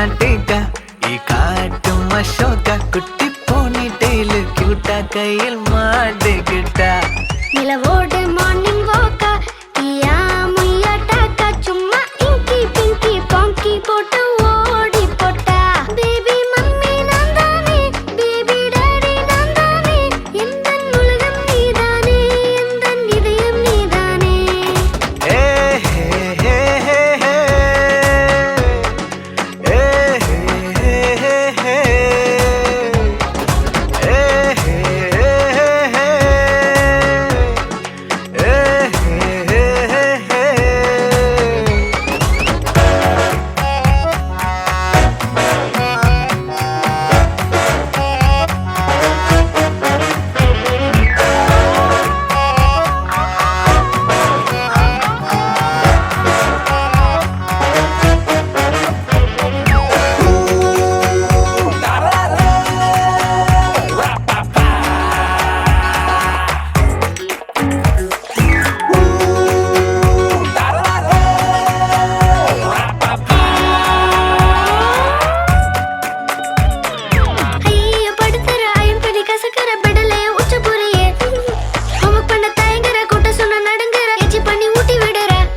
மாட்டேக்கா காட்டும் அசோகா குட்டி போனி டெய்லு கியூட்டா கையில் மாட்டிக்கிட்டா நிலவோடு மார்னிங் வாக்கா ஈயா முய்யா டாக்கா சும்மா இங்கி பிங்கி பாங்கி போட்டு ஓடி போட்டா பேபி மம்மி நான் தானே பேபி டாடி நான் தானே எந்தன் உலகம் நீதானே எந்தன் இதயம் நீதானே ஏ ஹே ஹே ஹே ஹே ஏ ஹே ஹே ஹே ஏ ஹே ஹே ஹே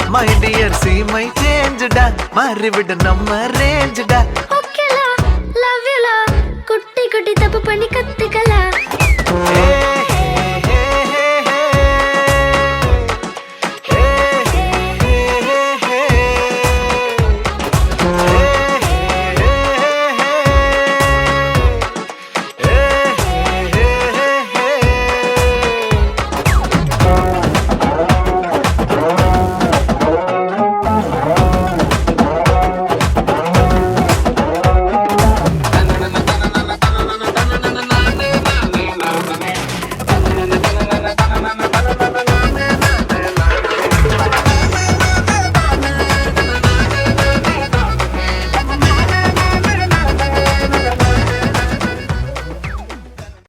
My dear, see my change da, மாறிவிடு நம்ம range da. Okay la, love you la, குட்டி குட்டி தப்பு பண்ணி கத்துக்கலாம். Hey.